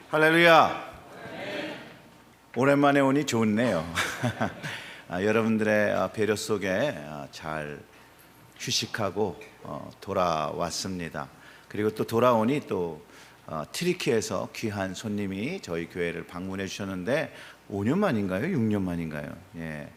할렐루야. 오랜만에 오니 좋네요. 여러분들의 배려 속에 잘 휴식하고 돌아왔습니다. 그리고 또 돌아오니 또 트리키에서 귀한 손님이 저희 교회를 방문해 주셨는데 5년 만인가요? 6년 만인가요? 예.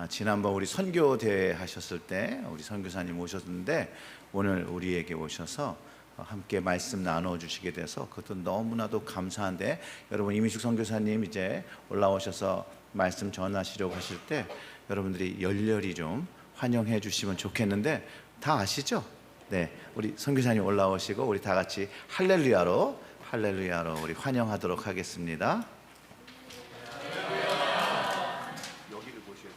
지난번 우리 선교 대회 하셨을 때 우리 선교사님 오셨는데 오늘 우리에게 오셔서 함께 말씀 나눠주시게 돼서 그것도 너무나도 감사한데, 여러분 이미숙 선교사님 이제 올라오셔서 말씀 전하시려고 하실 때 여러분들이 열렬히 좀 환영해 주시면 좋겠는데, 다 아시죠? 네, 우리 선교사님 올라오시고 우리 다 같이 할렐루야로 우리 환영하도록 하겠습니다. 여기를 보셔야 돼요.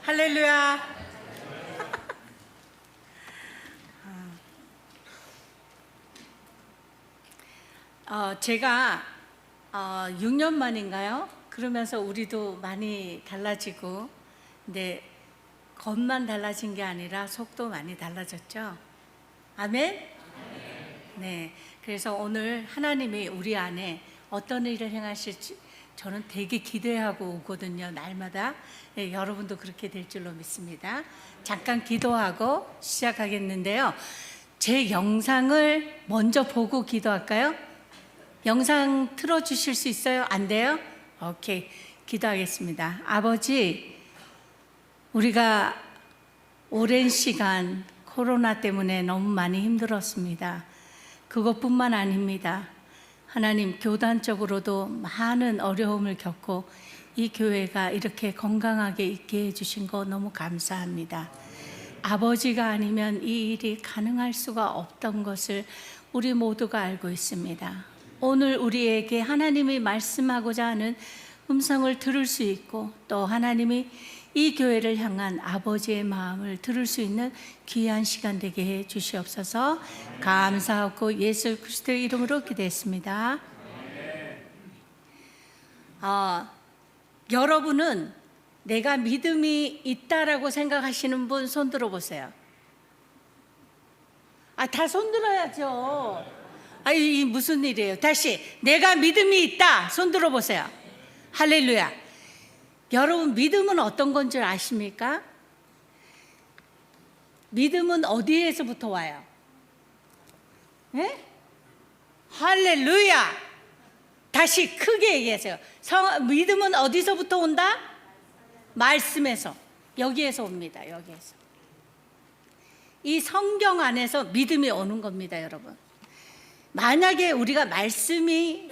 할렐루야. 제가 6년 만인가요? 그러면서 우리도 많이 달라지고, 근데 겉만 달라진 게 아니라 속도 많이 달라졌죠. 아멘? 네. 그래서 오늘 하나님이 우리 안에 어떤 일을 행하실지 저는 되게 기대하고 오거든요. 날마다. 네, 여러분도 그렇게 될 줄로 믿습니다. 잠깐 기도하고 시작하겠는데요. 제 영상을 먼저 보고 기도할까요? 영상 틀어주실 수 있어요? 안 돼요? 오케이, 기도하겠습니다. 아버지, 우리가 오랜 시간 코로나 때문에 너무 많이 힘들었습니다. 그것뿐만 아닙니다. 하나님, 교단적으로도 많은 어려움을 겪고 이 교회가 이렇게 건강하게 있게 해주신 거 너무 감사합니다. 아버지가 아니면 이 일이 가능할 수가 없던 것을 우리 모두가 알고 있습니다. 오늘 우리에게 하나님이 말씀하고자 하는 음성을 들을 수 있고, 또 하나님이 이 교회를 향한 아버지의 마음을 들을 수 있는 귀한 시간 되게 해 주시옵소서. 감사하고 예수 그리스도의 이름으로 기도했습니다. 여러분은 내가 믿음이 있다라고 생각하시는 분 손 들어보세요. 다 손 들어야죠. 이 무슨 일이에요? 다시, 내가 믿음이 있다 손 들어보세요. 할렐루야. 여러분, 믿음은 어떤 건 줄 아십니까? 믿음은 어디에서부터 와요? 네? 할렐루야. 다시 크게 얘기하세요. 믿음은 어디서부터 온다? 말씀에서. 여기에서 옵니다. 여기에서. 이 성경 안에서 믿음이 오는 겁니다, 여러분. 만약에 우리가 말씀이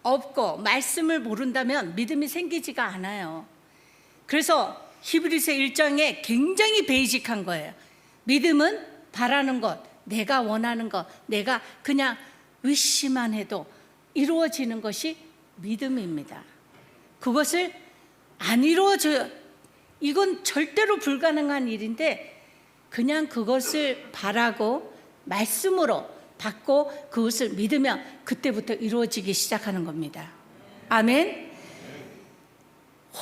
없고 말씀을 모른다면 믿음이 생기지가 않아요. 그래서 히브리서 1장에 굉장히 베이직한 거예요. 믿음은 바라는 것, 내가 원하는 것, 내가 그냥 위시만 해도 이루어지는 것이 믿음입니다. 그것을 안 이루어져요. 이건 절대로 불가능한 일인데, 그냥 그것을 바라고 말씀으로 받고 그것을 믿으면 그때부터 이루어지기 시작하는 겁니다. 아멘.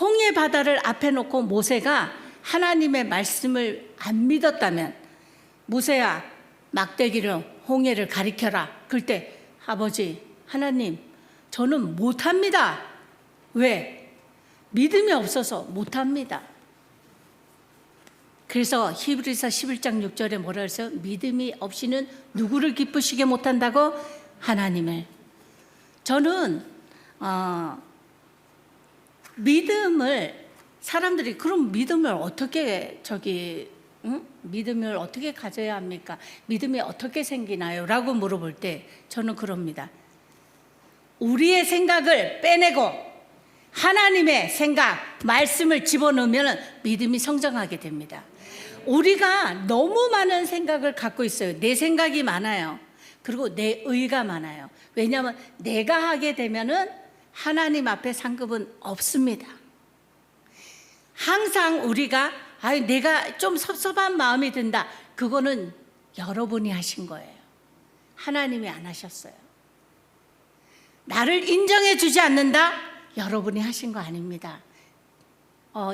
홍해 바다를 앞에 놓고 모세가 하나님의 말씀을 안 믿었다면, 모세야 막대기로 홍해를 가리켜라. 그럴 때 아버지 하나님, 저는 못합니다. 왜? 믿음이 없어서 못합니다. 그래서 히브리서 11장 6절에 뭐라 해서 믿음이 없이는 누구를 기쁘시게 못한다고? 하나님을. 저는 믿음을, 사람들이 그럼 믿음을 어떻게 믿음을 어떻게 가져야 합니까? 믿음이 어떻게 생기나요? 라고 물어볼 때 저는 그럽니다. 우리의 생각을 빼내고 하나님의 생각, 말씀을 집어넣으면 믿음이 성장하게 됩니다. 우리가 너무 많은 생각을 갖고 있어요. 내 생각이 많아요. 그리고 내 의가 많아요. 왜냐하면 내가 하게 되면은 하나님 앞에 상급은 없습니다. 항상 우리가 내가 좀 섭섭한 마음이 든다. 그거는 여러분이 하신 거예요. 하나님이 안 하셨어요. 나를 인정해 주지 않는다? 여러분이 하신 거 아닙니다.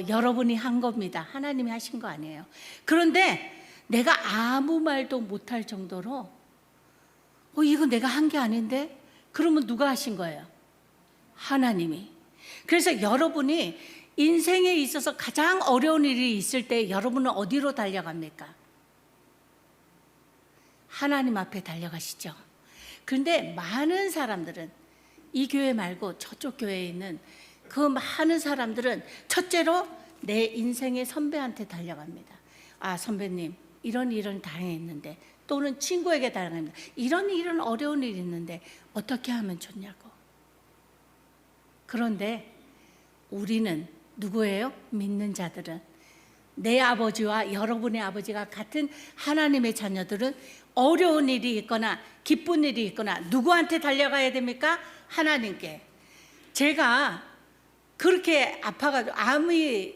여러분이 한 겁니다. 하나님이 하신 거 아니에요. 그런데 내가 아무 말도 못할 정도로 이거 내가 한 게 아닌데? 그러면 누가 하신 거예요? 하나님이. 그래서 여러분이 인생에 있어서 가장 어려운 일이 있을 때 여러분은 어디로 달려갑니까? 하나님 앞에 달려가시죠. 그런데 많은 사람들은 이 교회 말고 저쪽 교회에 있는 그 많은 사람들은 첫째로 내 인생의 선배한테 달려갑니다. 아, 선배님 이런 일은 당했는데, 또는 친구에게 달려갑니다. 이런 어려운 일이 있는데 어떻게 하면 좋냐고. 그런데 우리는 누구예요? 믿는 자들은, 내 아버지와 여러분의 아버지가 같은 하나님의 자녀들은 어려운 일이 있거나 기쁜 일이 있거나 누구한테 달려가야 됩니까? 하나님께. 제가 그렇게 아파가지고 암이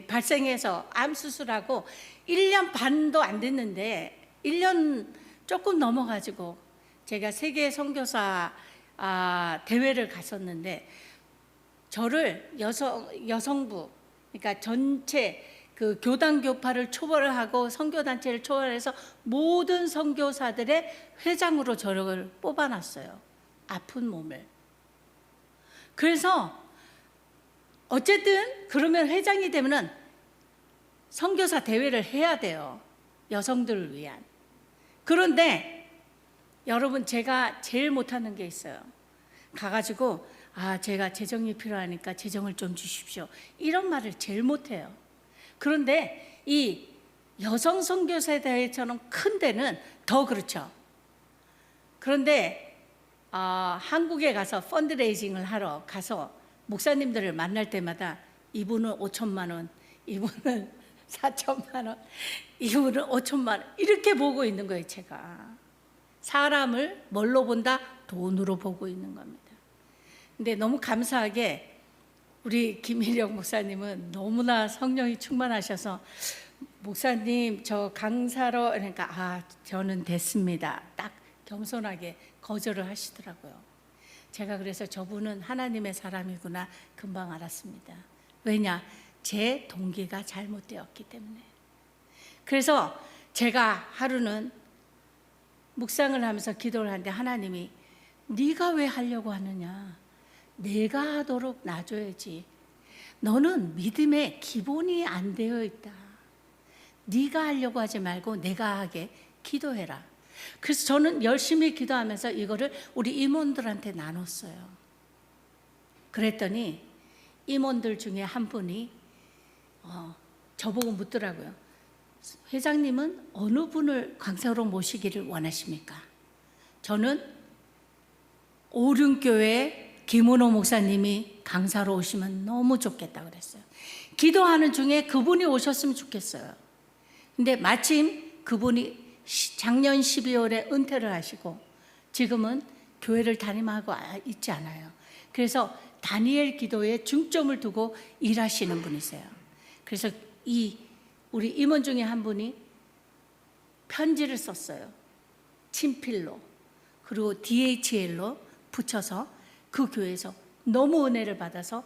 발생해서 암 수술하고 1년 반도 안 됐는데 1년 조금 넘어가지고 제가 세계 선교사 대회를 갔었는데, 저를 여성부, 그러니까 전체 그 교단 교파를 초월을 하고 선교단체를 초월해서 모든 선교사들의 회장으로 저를 뽑아놨어요. 아픈 몸을. 그래서 어쨌든 그러면 회장이 되면은 선교사 대회를 해야 돼요. 여성들을 위한. 그런데 여러분, 제가 제일 못하는 게 있어요. 가가지고 제가 재정이 필요하니까 재정을 좀 주십시오, 이런 말을 제일 못해요. 그런데 이 여성 선교사 대회처럼 큰 데는 더 그렇죠. 그런데 한국에 가서 펀드레이징을 하러 가서 목사님들을 만날 때마다 이분은 5천만 원, 이분은 4천만 원, 이분은 5천만 원, 이렇게 보고 있는 거예요. 제가 사람을 뭘로 본다? 돈으로 보고 있는 겁니다. 근데 너무 감사하게 우리 김일영 목사님은 너무나 성령이 충만하셔서, 목사님 저 강사로, 그러니까 저는 됐습니다, 딱 겸손하게 거절을 하시더라고요. 제가 그래서 저분은 하나님의 사람이구나 금방 알았습니다. 왜냐? 제 동기가 잘못되었기 때문에. 그래서 제가 하루는 묵상을 하면서 기도를 하는데 하나님이, 네가 왜 하려고 하느냐? 내가 하도록 놔줘야지. 너는 믿음의 기본이 안 되어 있다. 네가 하려고 하지 말고 내가 하게 기도해라. 그래서 저는 열심히 기도하면서 이거를 우리 임원들한테 나눴어요. 그랬더니 임원들 중에 한 분이 저보고 묻더라고요. 회장님은 어느 분을 강사로 모시기를 원하십니까? 저는 오륜교회 김은호 목사님이 강사로 오시면 너무 좋겠다 그랬어요. 기도하는 중에 그분이 오셨으면 좋겠어요. 근데 마침 그분이 작년 12월에 은퇴를 하시고 지금은 교회를 담임하고 있지 않아요. 그래서 다니엘 기도에 중점을 두고 일하시는 분이세요. 그래서 우리 임원 중에 한 분이 편지를 썼어요. 친필로, 그리고 DHL로 붙여서 그 교회에서 너무 은혜를 받아서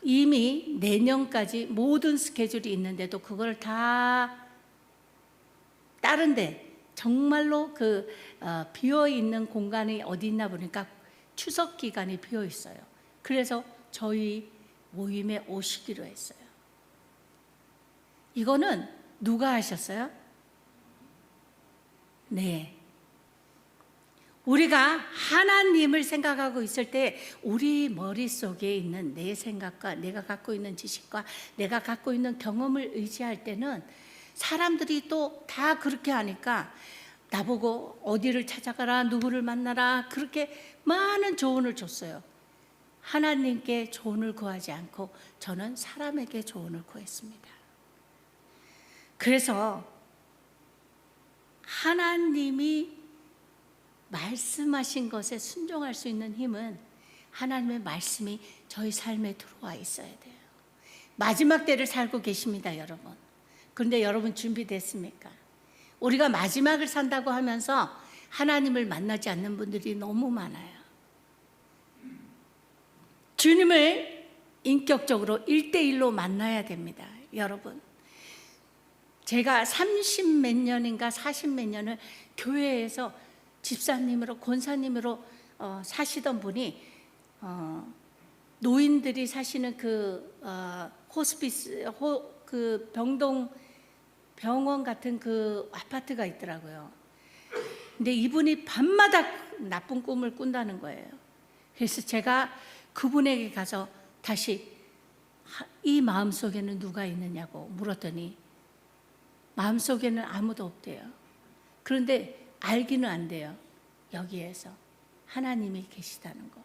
이미 내년까지 모든 스케줄이 있는데도 그걸 다 다른데, 정말로 비어 있는 공간이 어디 있나 보니까 추석 기간이 비어 있어요. 그래서 저희 모임에 오시기로 했어요. 이거는 누가 하셨어요? 네. 우리가 하나님을 생각하고 있을 때 우리 머릿속에 있는 내 생각과 내가 갖고 있는 지식과 내가 갖고 있는 경험을 의지할 때는 사람들이 또 다 그렇게 하니까 나보고 어디를 찾아가라, 누구를 만나라, 그렇게 많은 조언을 줬어요. 하나님께 조언을 구하지 않고 저는 사람에게 조언을 구했습니다. 그래서 하나님이 말씀하신 것에 순종할 수 있는 힘은 하나님의 말씀이 저희 삶에 들어와 있어야 돼요. 마지막 때를 살고 계십니다, 여러분. 그런데 여러분 준비됐습니까? 우리가 마지막을 산다고 하면서 하나님을 만나지 않는 분들이 너무 많아요. 주님을 인격적으로 1대1로 만나야 됩니다, 여러분. 제가 30몇 년인가 40몇 년을 교회에서 집사님으로 권사님으로 사시던 분이 노인들이 사시는 그 호스피스 그 병원 같은 그 아파트가 있더라고요. 근데 이분이 밤마다 나쁜 꿈을 꾼다는 거예요. 그래서 제가 그분에게 가서 다시 이 마음속에는 누가 있느냐고 물었더니 마음속에는 아무도 없대요. 그런데 알기는 안 돼요. 여기에서 하나님이 계시다는 거.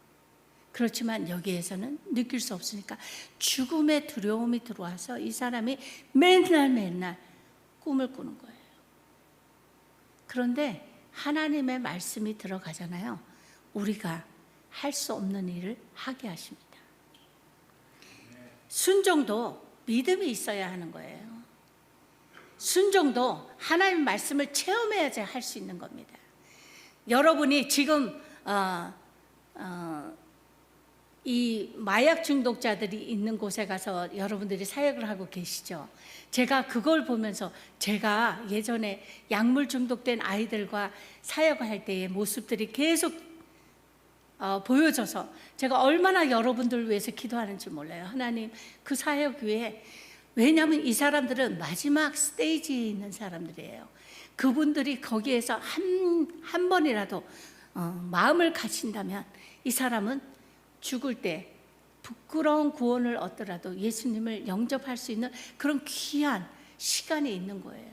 그렇지만 여기에서는 느낄 수 없으니까 죽음의 두려움이 들어와서 이 사람이 맨날 꿈을 꾸는 거예요. 그런데 하나님의 말씀이 들어가잖아요. 우리가 할 수 없는 일을 하게 하십니다. 순종도 믿음이 있어야 하는 거예요. 순종도 하나님의 말씀을 체험해야지 할 수 있는 겁니다. 여러분이 지금 이 마약 중독자들이 있는 곳에 가서 여러분들이 사역을 하고 계시죠. 제가 그걸 보면서 제가 예전에 약물 중독된 아이들과 사역을 할 때의 모습들이 계속 보여져서 제가 얼마나 여러분들을 위해서 기도하는지 몰라요. 하나님, 그 사역 위에, 왜냐하면 이 사람들은 마지막 스테이지에 있는 사람들이에요. 그분들이 거기에서 한 번이라도 마음을 가진다면 이 사람은 죽을 때 부끄러운 구원을 얻더라도 예수님을 영접할 수 있는 그런 귀한 시간이 있는 거예요.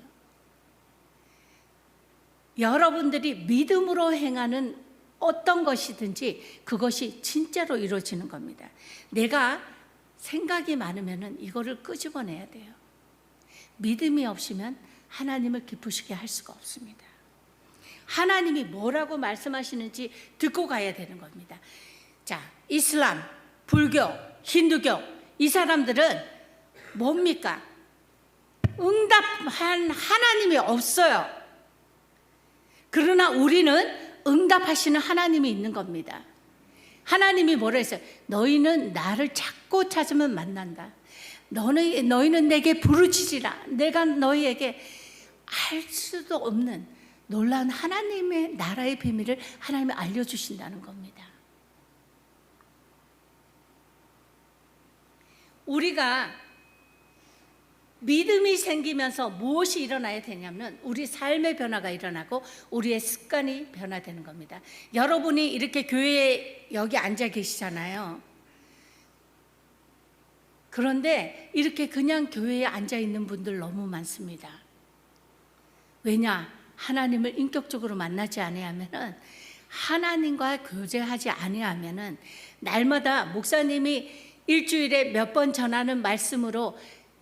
여러분들이 믿음으로 행하는 어떤 것이든지 그것이 진짜로 이루어지는 겁니다. 내가 생각이 많으면 이거를 끄집어내야 돼요. 믿음이 없으면 하나님을 기쁘시게 할 수가 없습니다. 하나님이 뭐라고 말씀하시는지 듣고 가야 되는 겁니다. 자, 이슬람, 불교, 힌두교, 이 사람들은 뭡니까? 응답한 하나님이 없어요. 그러나 우리는 응답하시는 하나님이 있는 겁니다. 하나님이 뭐라 했어요? 너희는 나를 찾고 찾으면 만난다. 너희는 내게 부르짖으라. 내가 너희에게 알 수도 없는 놀라운 하나님의 나라의 비밀을 하나님이 알려주신다는 겁니다. 우리가 믿음이 생기면서 무엇이 일어나야 되냐면 우리 삶의 변화가 일어나고 우리의 습관이 변화되는 겁니다. 여러분이 이렇게 교회에 여기 앉아 계시잖아요. 그런데 이렇게 그냥 교회에 앉아 있는 분들 너무 많습니다. 왜냐? 하나님을 인격적으로 만나지 아니하면은, 하나님과 교제하지 아니하면은, 날마다 목사님이 일주일에 몇 번 전하는 말씀으로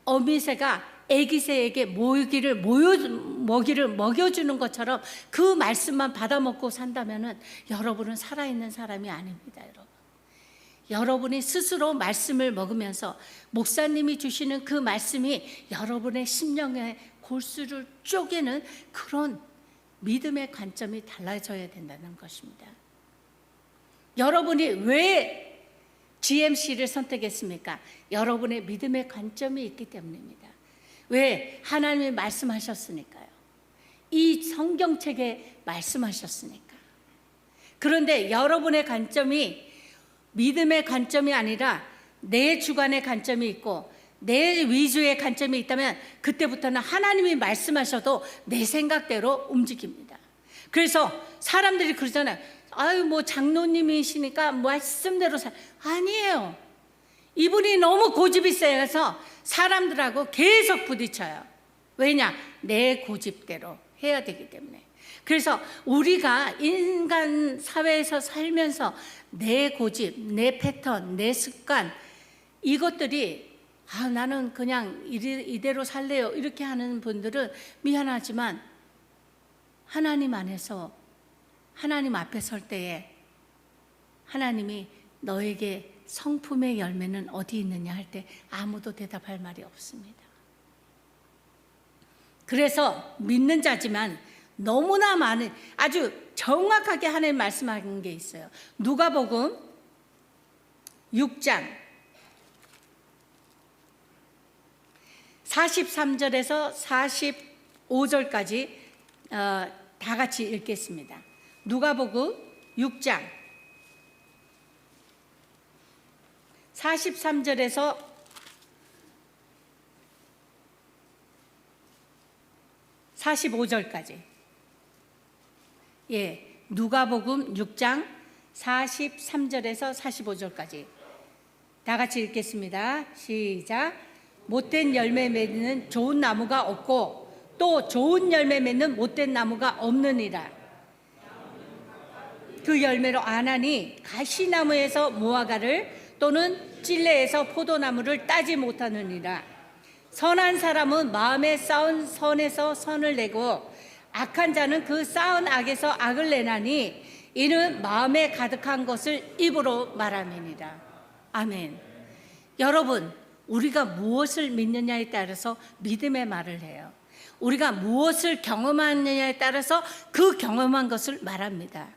어미새가 애기새에게 먹이를 먹여주는 것처럼 그 말씀만 받아먹고 산다면은 여러분은 살아있는 사람이 아닙니다, 여러분. 여러분이 스스로 말씀을 먹으면서 목사님이 주시는 그 말씀이 여러분의 심령의 골수를 쪼개는 그런 믿음의 관점이 달라져야 된다는 것입니다. 여러분이 왜 GMC를 선택했습니까? 여러분의 믿음의 관점이 있기 때문입니다. 왜? 하나님이 말씀하셨으니까요. 이 성경책에 말씀하셨으니까. 그런데 여러분의 관점이 믿음의 관점이 아니라 내 주관의 관점이 있고 내 위주의 관점이 있다면 그때부터는 하나님이 말씀하셔도 내 생각대로 움직입니다. 그래서 사람들이 그러잖아요. 아유, 뭐 장로님이시니까 말씀대로 아니에요. 이분이 너무 고집이 세서 사람들하고 계속 부딪혀요. 왜냐? 내 고집대로 해야 되기 때문에. 그래서 우리가 인간 사회에서 살면서 내 고집, 내 패턴, 내 습관, 이것들이 나는 그냥 이대로 살래요 이렇게 하는 분들은 미안하지만 하나님 안에서, 하나님 앞에 설 때에 하나님이 너에게 성품의 열매는 어디 있느냐 할 때 아무도 대답할 말이 없습니다. 그래서 믿는 자지만 너무나 많은, 아주 정확하게 하나님 말씀하는 게 있어요. 누가복음 6장 43절에서 45절까지 다 같이 읽겠습니다. 누가복음 6장 43절에서 45절까지. 예, 누가복음 6장 43절에서 45절까지. 다 같이 읽겠습니다. 시작. 못된 열매 맺는 좋은 나무가 없고 또 좋은 열매 맺는 못된 나무가 없느니라. 그 열매로 아나니 가시나무에서 무화과를 또는 찔레에서 포도나무를 따지 못하느니라. 선한 사람은 마음에 쌓은 선에서 선을 내고 악한 자는 그 쌓은 악에서 악을 내나니 이는 마음에 가득한 것을 입으로 말함이니라. 아멘. 여러분, 우리가 무엇을 믿느냐에 따라서 믿음의 말을 해요. 우리가 무엇을 경험하느냐에 따라서 그 경험한 것을 말합니다.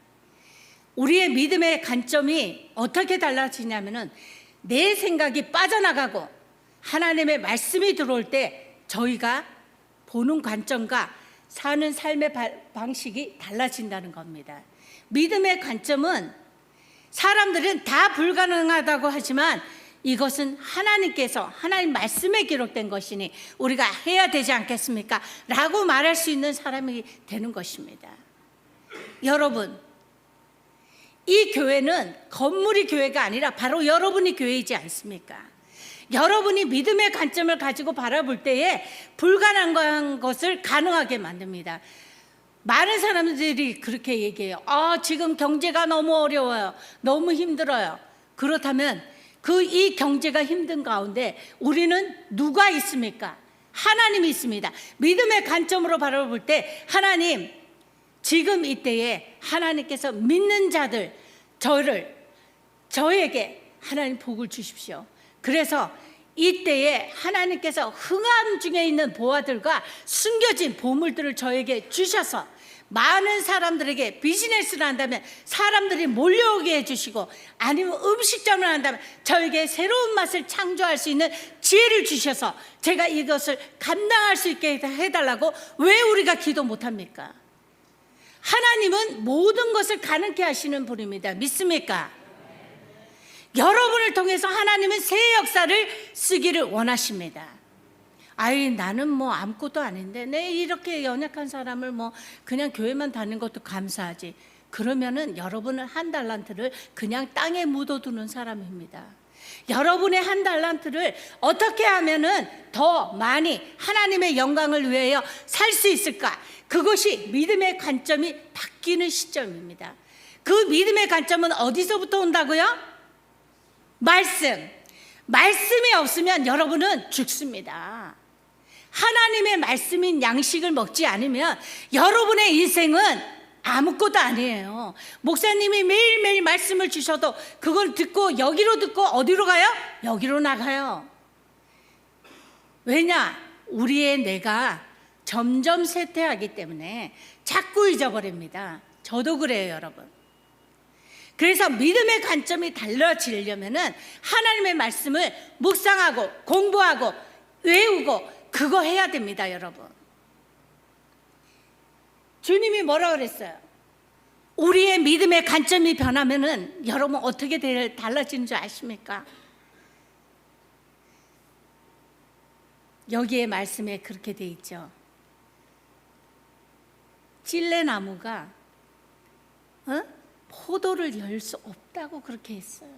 우리의 믿음의 관점이 어떻게 달라지냐면은 내 생각이 빠져나가고 하나님의 말씀이 들어올 때 저희가 보는 관점과 사는 삶의 방식이 달라진다는 겁니다. 믿음의 관점은 사람들은 다 불가능하다고 하지만 이것은 하나님께서 하나님 말씀에 기록된 것이니 우리가 해야 되지 않겠습니까? 라고 말할 수 있는 사람이 되는 것입니다. 여러분, 이 교회는 건물이 교회가 아니라 바로 여러분이 교회이지 않습니까? 여러분이 믿음의 관점을 가지고 바라볼 때에 불가능한 것을 가능하게 만듭니다. 많은 사람들이 그렇게 얘기해요. 지금 경제가 너무 어려워요. 너무 힘들어요. 그렇다면 이 경제가 힘든 가운데 우리는 누가 있습니까? 하나님이 있습니다. 믿음의 관점으로 바라볼 때 하나님, 지금 이때에 하나님께서 믿는 자들, 저에게 하나님 복을 주십시오. 그래서 이때에 하나님께서 흥함 중에 있는 보화들과 숨겨진 보물들을 저에게 주셔서 많은 사람들에게 비즈니스를 한다면 사람들이 몰려오게 해주시고, 아니면 음식점을 한다면 저에게 새로운 맛을 창조할 수 있는 지혜를 주셔서 제가 이것을 감당할 수 있게 해달라고 왜 우리가 기도 못합니까? 하나님은 모든 것을 가능케 하시는 분입니다. 믿습니까? 여러분을 통해서 하나님은 새 역사를 쓰기를 원하십니다. 나는 아무것도 아닌데 내 이렇게 연약한 사람을 그냥 교회만 다니는 것도 감사하지. 그러면은 여러분은 한 달란트를 그냥 땅에 묻어두는 사람입니다. 여러분의 한 달란트를 어떻게 하면은 더 많이 하나님의 영광을 위하여 살 수 있을까? 그것이 믿음의 관점이 바뀌는 시점입니다. 그 믿음의 관점은 어디서부터 온다고요? 말씀이 없으면 여러분은 죽습니다. 하나님의 말씀인 양식을 먹지 않으면 여러분의 인생은 아무것도 아니에요. 목사님이 매일매일 말씀을 주셔도 그걸 듣고 여기로 듣고 어디로 가요? 여기로 나가요. 왜냐? 우리의 뇌가 점점 쇠퇴하기 때문에 자꾸 잊어버립니다. 저도 그래요, 여러분. 그래서 믿음의 관점이 달라지려면은 하나님의 말씀을 묵상하고 공부하고 외우고 그거 해야 됩니다, 여러분. 주님이 뭐라 그랬어요? 우리의 믿음의 관점이 변하면은 여러분 어떻게 달라지는 줄 아십니까? 여기에 말씀에 그렇게 돼 있죠. 찔레나무가 포도를 열 수 없다고 그렇게 했어요.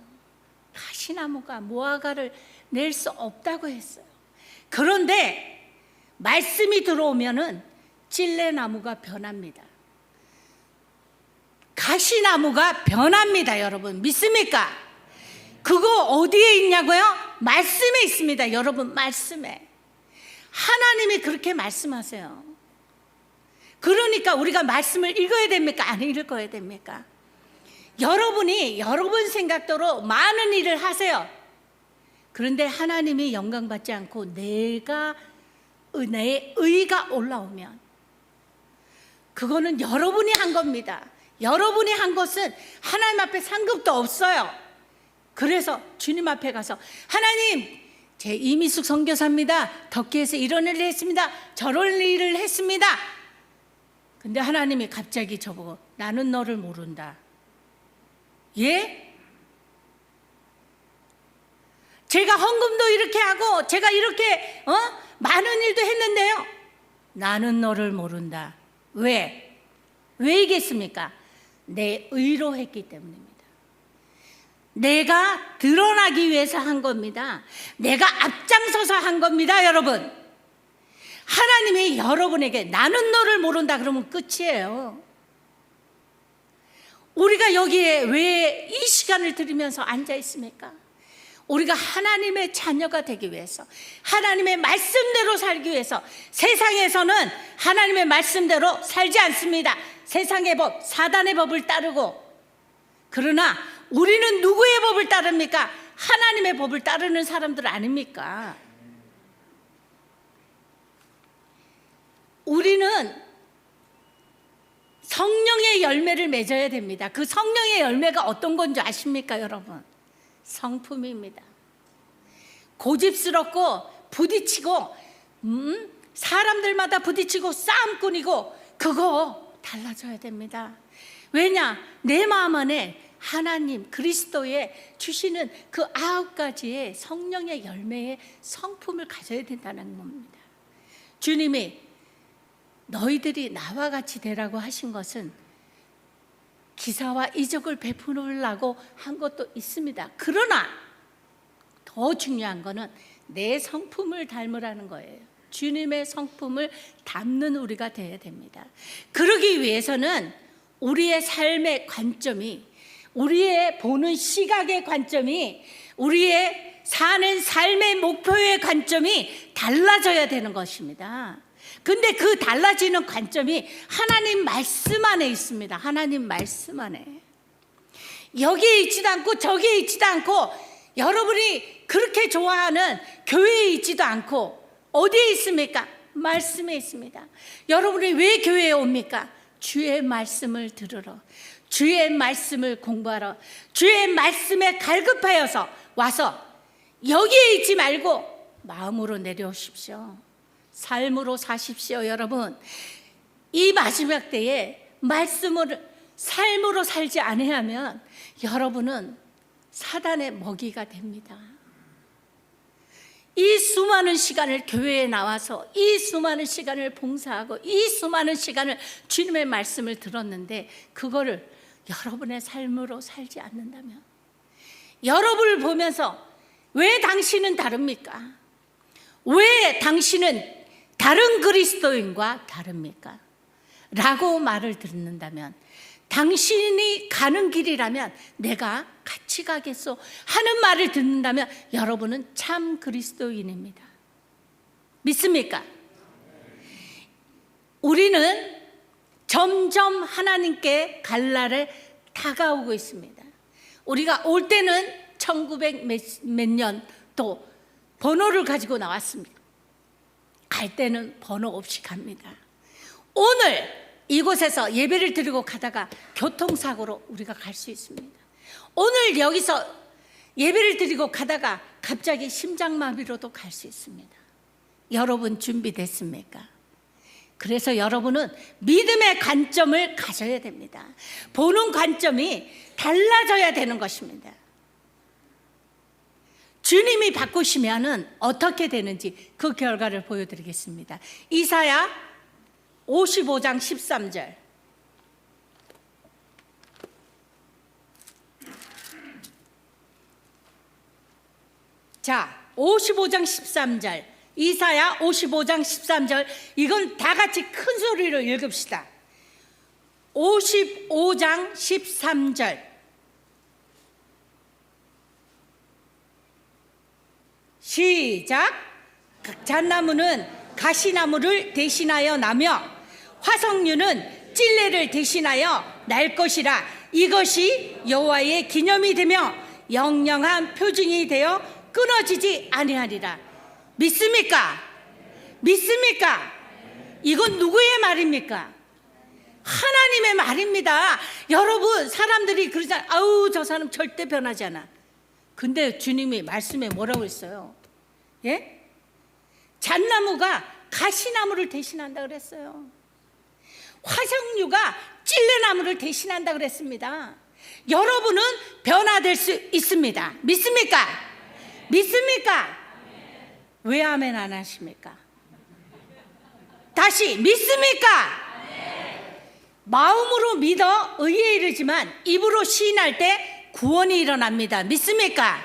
가시나무가 무화과를 낼 수 없다고 했어요. 그런데 말씀이 들어오면은 찔레나무가 변합니다. 가시나무가 변합니다, 여러분. 믿습니까? 그거 어디에 있냐고요? 말씀에 있습니다, 여러분. 말씀에. 하나님이 그렇게 말씀하세요. 그러니까 우리가 말씀을 읽어야 됩니까? 안 읽어야 됩니까? 여러분이 여러분 생각대로 많은 일을 하세요. 그런데 하나님이 영광받지 않고 내 의가 올라오면 그거는 여러분이 한 겁니다. 여러분이 한 것은 하나님 앞에 상급도 없어요. 그래서 주님 앞에 가서 하나님, 제 이미숙 선교사입니다. 덕기에서 이런 일을 했습니다. 저런 일을 했습니다. 근데 하나님이 갑자기 저보고 나는 너를 모른다. 예? 제가 헌금도 이렇게 하고 제가 이렇게 많은 일도 했는데요. 나는 너를 모른다. 왜? 왜 얘기했습니까? 내 의로 했기 때문입니다. 내가 드러나기 위해서 한 겁니다. 내가 앞장서서 한 겁니다, 여러분. 하나님이 여러분에게 나는 너를 모른다 그러면 끝이에요. 우리가 여기에 왜 이 시간을 들으면서 앉아 있습니까? 우리가 하나님의 자녀가 되기 위해서, 하나님의 말씀대로 살기 위해서. 세상에서는 하나님의 말씀대로 살지 않습니다. 세상의 법, 사단의 법을 따르고. 그러나 우리는 누구의 법을 따릅니까? 하나님의 법을 따르는 사람들 아닙니까? 우리는 성령의 열매를 맺어야 됩니다. 그 성령의 열매가 어떤 건지 아십니까, 여러분? 성품입니다. 고집스럽고 부딪히고 사람들마다 부딪히고 싸움꾼이고 그거 달라져야 됩니다. 왜냐? 내 마음 안에 하나님 그리스도의 주시는 그 9가지의 성령의 열매의 성품을 가져야 된다는 겁니다. 주님이 너희들이 나와 같이 되라고 하신 것은 기사와 이적을 베푸려고 한 것도 있습니다. 그러나 더 중요한 거는 내 성품을 닮으라는 거예요. 주님의 성품을 담는 우리가 되어야 됩니다. 그러기 위해서는 우리의 삶의 관점이, 우리의 보는 시각의 관점이, 우리의 사는 삶의 목표의 관점이 달라져야 되는 것입니다. 근데 그 달라지는 관점이 하나님 말씀 안에 있습니다. 하나님 말씀 안에. 여기에 있지도 않고 저기에 있지도 않고 여러분이 그렇게 좋아하는 교회에 있지도 않고 어디에 있습니까? 말씀에 있습니다. 여러분이 왜 교회에 옵니까? 주의 말씀을 들으러, 주의 말씀을 공부하러, 주의 말씀에 갈급하여서 와서 여기에 있지 말고 마음으로 내려오십시오. 삶으로 사십시오, 여러분. 이 마지막 때에 말씀을 삶으로 살지 아니하면 여러분은 사단의 먹이가 됩니다. 이 수많은 시간을 교회에 나와서 이 수많은 시간을 봉사하고 이 수많은 시간을 주님의 말씀을 들었는데 그거를 여러분의 삶으로 살지 않는다면, 여러분을 보면서 왜 당신은 다릅니까? 왜 당신은 다른 그리스도인과 다릅니까? 라고 말을 듣는다면, 당신이 가는 길이라면 내가 같이 가겠소 하는 말을 듣는다면 여러분은 참 그리스도인입니다. 믿습니까? 우리는 점점 하나님께 갈 날에 다가오고 있습니다. 우리가 올 때는 1900 몇 년도 번호를 가지고 나왔습니다. 갈 때는 번호 없이 갑니다. 오늘 이곳에서 예배를 드리고 가다가 교통사고로 우리가 갈 수 있습니다. 오늘 여기서 예배를 드리고 가다가 갑자기 심장마비로도 갈 수 있습니다. 여러분 준비됐습니까? 그래서 여러분은 믿음의 관점을 가져야 됩니다. 보는 관점이 달라져야 되는 것입니다. 주님이 바꾸시면은 어떻게 되는지 그 결과를 보여드리겠습니다. 이사야 55장 13절. 자, 55장 13절. 이사야 55장 13절. 이건 다 같이 큰 소리로 읽읍시다. 55장 13절. 시작. 잣나무는 가시나무를 대신하여 나며 화석류는 찔레를 대신하여 날 것이라. 이것이 여호와의 기념이 되며 영영한 표징이 되어 끊어지지 아니하리라. 믿습니까? 믿습니까? 이건 누구의 말입니까? 하나님의 말입니다. 여러분, 사람들이 그러잖아요. 아우, 저 사람 절대 변하지 않아. 근데 주님이 말씀에 뭐라고 했어요? 예? 잣나무가 가시나무를 대신한다 그랬어요. 화석류가 찔레나무를 대신한다 그랬습니다. 여러분은 변화될 수 있습니다. 믿습니까? 믿습니까? 왜 아멘 안 하십니까? 다시 믿습니까? 마음으로 믿어 의에 이르지만 입으로 시인할 때 구원이 일어납니다. 믿습니까?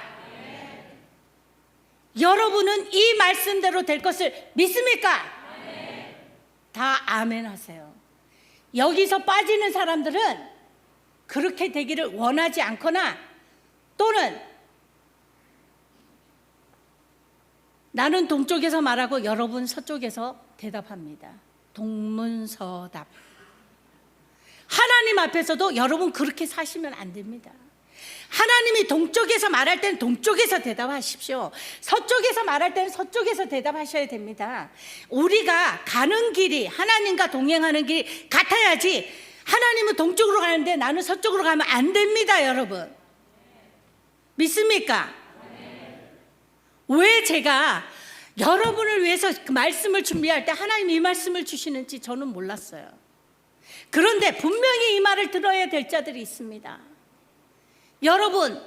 여러분은 이 말씀대로 될 것을 믿습니까? 다 아멘 하세요. 여기서 빠지는 사람들은 그렇게 되기를 원하지 않거나 또는 나는 동쪽에서 말하고 여러분 서쪽에서 대답합니다. 동문서답. 하나님 앞에서도 여러분 그렇게 사시면 안 됩니다. 하나님이 동쪽에서 말할 때는 동쪽에서 대답하십시오. 서쪽에서 말할 때는 서쪽에서 대답하셔야 됩니다. 우리가 가는 길이 하나님과 동행하는 길이 같아야지 하나님은 동쪽으로 가는데 나는 서쪽으로 가면 안 됩니다. 여러분 믿습니까? 왜 제가 여러분을 위해서 그 말씀을 준비할 때 하나님 이 말씀을 주시는지 저는 몰랐어요. 그런데 분명히 이 말을 들어야 될 자들이 있습니다. 여러분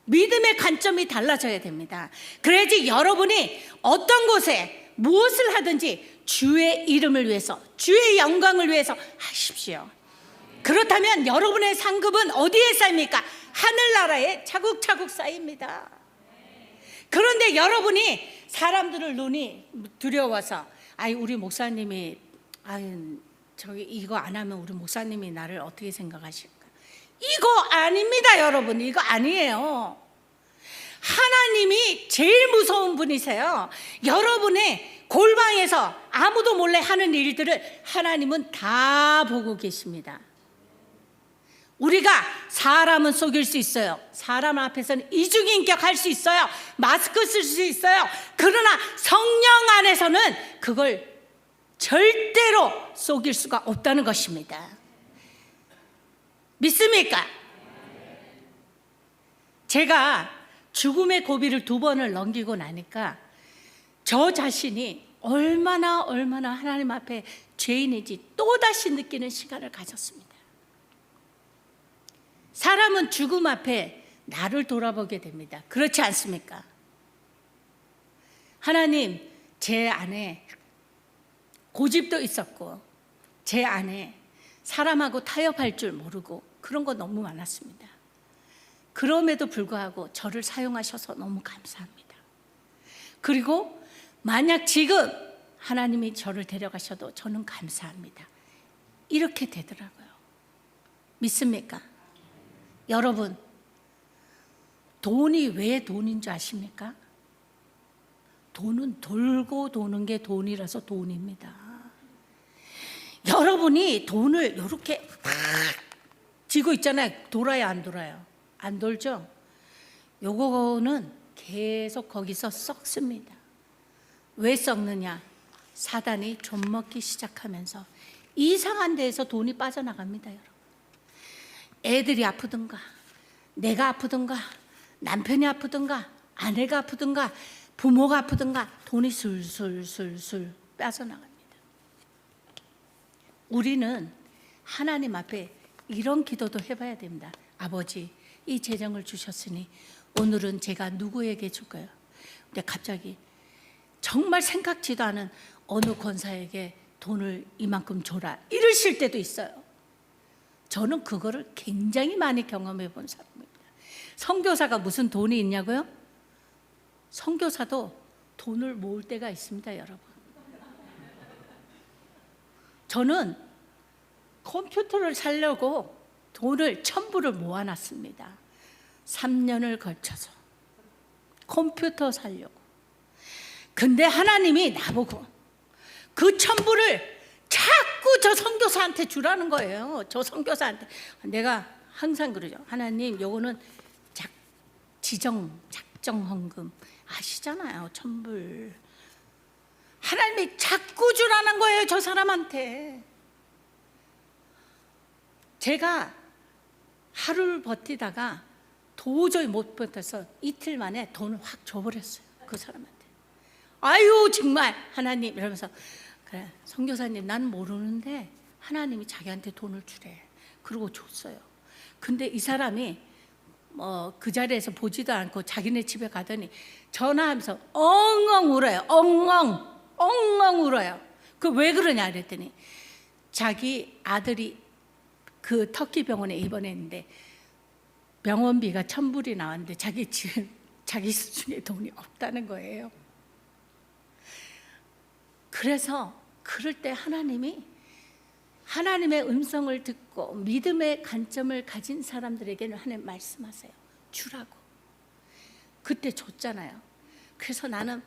믿음의 관점이 달라져야 됩니다. 그래야지 여러분이 어떤 곳에 무엇을 하든지 주의 이름을 위해서 주의 영광을 위해서 하십시오. 그렇다면 여러분의 상급은 어디에 쌓입니까? 하늘나라에 차곡차곡 쌓입니다. 그런데 여러분이 사람들을 눈이 두려워서 우리 목사님이 저기 이거 안 하면 우리 목사님이 나를 어떻게 생각하실까? 이거 아닙니다. 여러분 이거 아니에요. 하나님이 제일 무서운 분이세요. 여러분의 골방에서 아무도 몰래 하는 일들을 하나님은 다 보고 계십니다. 우리가 사람은 속일 수 있어요. 사람 앞에서는 이중인격 할 수 있어요. 마스크 쓸 수 있어요. 그러나 성령 안에서는 그걸 절대로 속일 수가 없다는 것입니다. 믿습니까? 제가 죽음의 고비를 2번을 넘기고 나니까 저 자신이 얼마나 하나님 앞에 죄인인지 또다시 느끼는 시간을 가졌습니다. 사람은 죽음 앞에 나를 돌아보게 됩니다. 그렇지 않습니까? 하나님, 제 안에 고집도 있었고 제 안에 사람하고 타협할 줄 모르고 그런 거 너무 많았습니다. 그럼에도 불구하고 저를 사용하셔서 너무 감사합니다. 그리고 만약 지금 하나님이 저를 데려가셔도 저는 감사합니다. 이렇게 되더라고요. 믿습니까? 여러분, 돈이 왜 돈인 줄 아십니까? 돈은 돌고 도는 게 돈이라서 돈입니다. 여러분이 돈을 이렇게 탁 쥐고 있잖아요. 돌아요, 안 돌아요? 안 돌죠? 요거는 계속 거기서 썩습니다. 왜 썩느냐? 사단이 좀 먹기 시작하면서 이상한 데에서 돈이 빠져나갑니다. 여러분, 애들이 아프든가 내가 아프든가 남편이 아프든가 아내가 아프든가 부모가 아프든가 돈이 술술술술 빠져나갑니다. 우리는 하나님 앞에 이런 기도도 해봐야 됩니다. 아버지, 이 재정을 주셨으니 오늘은 제가 누구에게 줄까요? 근데 갑자기 정말 생각지도 않은 어느 권사에게 돈을 이만큼 줘라 이러실 때도 있어요. 저는 그거를 굉장히 많이 경험해 본 사람입니다. 선교사가 무슨 돈이 있냐고요? 선교사도 돈을 모을 때가 있습니다. 여러분, 저는 컴퓨터를 사려고 돈을 1,000불을 모아놨습니다. 3년을 걸쳐서 컴퓨터 사려고. 근데 하나님이 나보고 그 1,000불을 자꾸 저 선교사한테 주라는 거예요. 저 선교사한테. 내가 항상 그러죠. 하나님, 요거는 작정 헌금 아시잖아요. 1,000불. 하나님이 자꾸 주라는 거예요. 저 사람한테. 제가 하루를 버티다가 도저히 못 버텨서 이틀 만에 돈을 확 줘버렸어요. 그 사람한테. 아유 정말 하나님 이러면서, 그래 선교사님 난 모르는데 하나님이 자기한테 돈을 주래. 그러고 줬어요. 근데 이 사람이 그 자리에서 보지도 않고 자기네 집에 가더니 전화하면서 엉엉 울어요. 엉엉 울어요. 그 왜 그러냐 그랬더니 자기 아들이 그 터키 병원에 입원했는데 병원비가 1,000불이 나왔는데 자기 수중에 돈이 없다는 거예요. 그래서 그럴 때 하나님의 음성을 듣고 믿음의 관점을 가진 사람들에게는 하나님 말씀하세요. 주라고. 그때 줬잖아요. 그래서 나는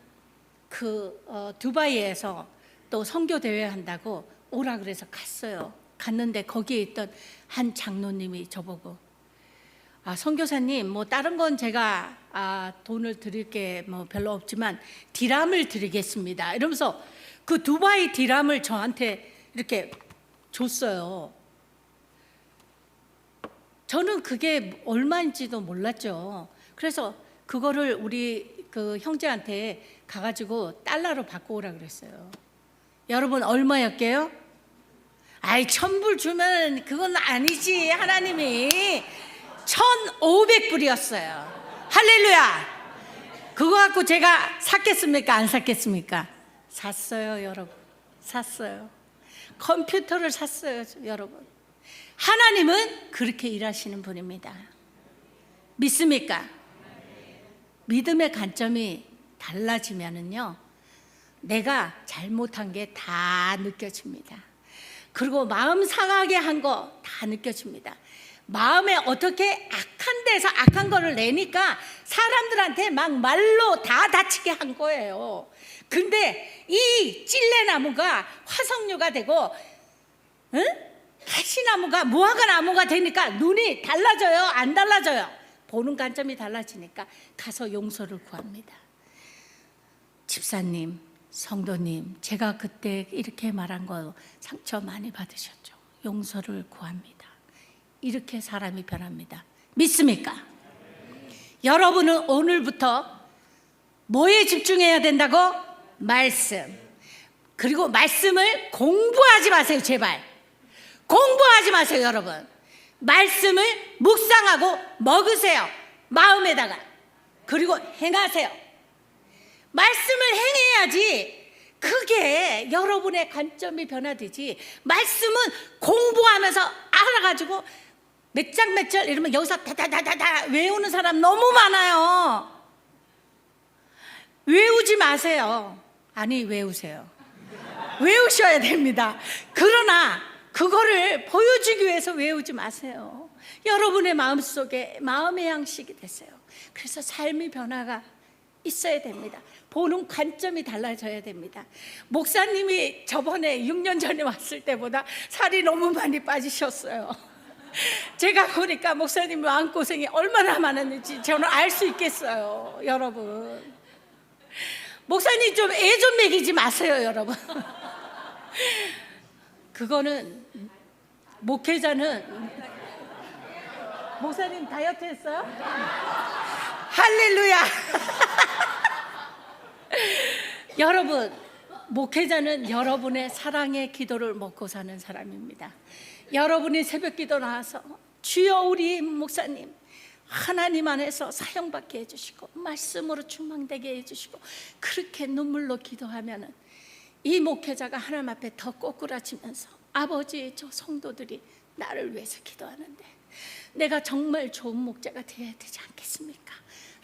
두바이에서 또 선교 대회 한다고 오라 그래서 갔어요. 갔는데 거기에 있던 한 장로님이 저보고 선교사님 다른 건 제가 돈을 드릴 게 별로 없지만 디람을 드리겠습니다. 이러면서 그 두바이 디람을 저한테 이렇게 줬어요. 저는 그게 얼마인지도 몰랐죠. 그래서 그거를 우리 그 형제한테 가가지고 달러로 바꿔오라 그랬어요. 여러분 얼마였게요? 1,000불 주면 그건 아니지. 하나님이 1,500불이었어요. 할렐루야. 그거 갖고 제가 샀겠습니까? 안 샀겠습니까? 샀어요, 여러분. 샀어요. 컴퓨터를 샀어요, 여러분. 하나님은 그렇게 일하시는 분입니다. 믿습니까? 믿음의 관점이 달라지면은요, 내가 잘못한 게 다 느껴집니다. 그리고 마음 상하게 한 거 다 느껴집니다. 마음에 어떻게 악한 데서 악한 거를 내니까 사람들한테 막 말로 다 다치게 한 거예요. 근데 이 찔레나무가 화석류가 되고 가시나무가 무화과나무가 되니까 눈이 달라져요? 안 달라져요? 보는 관점이 달라지니까 가서 용서를 구합니다. 집사님, 성도님, 제가 그때 이렇게 말한 거 상처 많이 받으셨죠? 용서를 구합니다. 이렇게 사람이 변합니다. 믿습니까? 여러분은 오늘부터 뭐에 집중해야 된다고? 말씀. 그리고 말씀을 공부하지 마세요, 제발. 공부하지 마세요, 여러분. 말씀을 묵상하고 먹으세요. 마음에다가. 그리고 행하세요. 말씀을 행해야지 그게 여러분의 관점이 변화되지. 말씀은 공부하면서 알아가지고 몇 장 몇 절 이러면 여기서 다다다다다 외우는 사람 너무 많아요. 외우지 마세요. 아니, 외우세요. 외우셔야 됩니다. 그러나 그거를 보여주기 위해서 외우지 마세요. 여러분의 마음속에 마음의 양식이 되세요. 그래서 삶의 변화가 있어야 됩니다. 보는 관점이 달라져야 됩니다. 목사님이 저번에 6년 전에 왔을 때보다 살이 너무 많이 빠지셨어요. 제가 보니까 목사님 마음고생이 얼마나 많았는지 저는 알 수 있겠어요, 여러분. 목사님 좀 애 좀 먹이지 마세요, 여러분. 그거는 목회자는 목사님 다이어트 했어요? 할렐루야. 여러분, 목회자는 여러분의 사랑의 기도를 먹고 사는 사람입니다. 여러분이 새벽 기도 나와서 주여 우리 목사님 하나님 안에서 사용받게 해주시고 말씀으로 충만되게 해주시고 그렇게 눈물로 기도하면은 이 목회자가 하나님 앞에 더 꼬꾸라지면서 아버지, 저 성도들이 나를 위해서 기도하는데 내가 정말 좋은 목자가 되어야 되지 않겠습니까?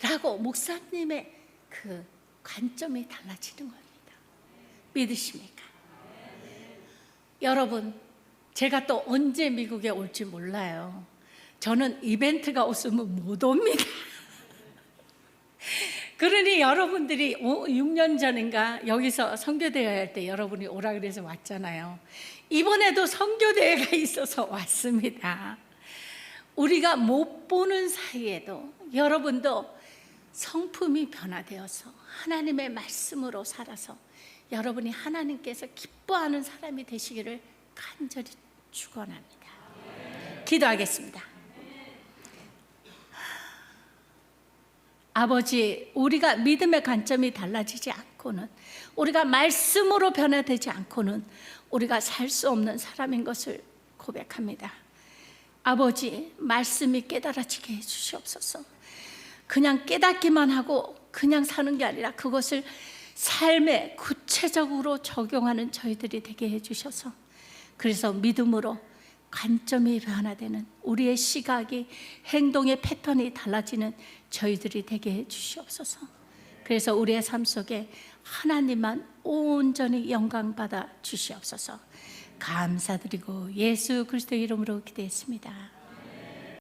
라고 목사님의 그 관점이 달라지는 겁니다. 믿으십니까? 여러분, 제가 또 언제 미국에 올지 몰라요. 저는 이벤트가 없으면 못 옵니다. 그러니 여러분들이 6년 전인가 여기서 선교대회 할 때 여러분이 오라 그래서 왔잖아요. 이번에도 선교대회가 있어서 왔습니다. 우리가 못 보는 사이에도 여러분도 성품이 변화되어서 하나님의 말씀으로 살아서 여러분이 하나님께서 기뻐하는 사람이 되시기를 간절히 축원합니다. 기도하겠습니다. 아버지, 우리가 믿음의 관점이 달라지지 않고는, 우리가 말씀으로 변화되지 않고는 우리가 살 수 없는 사람인 것을 고백합니다. 아버지, 말씀이 깨달아지게 해주시옵소서. 그냥 깨닫기만 하고 그냥 사는 게 아니라 그것을 삶에 구체적으로 적용하는 저희들이 되게 해주셔서, 그래서 믿음으로 관점이 변화되는, 우리의 시각이, 행동의 패턴이 달라지는 저희들이 되게 해주시옵소서. 그래서 우리의 삶 속에 하나님만 온전히 영광받아 주시옵소서. 감사드리고 예수 그리스도의 이름으로 기도했습니다.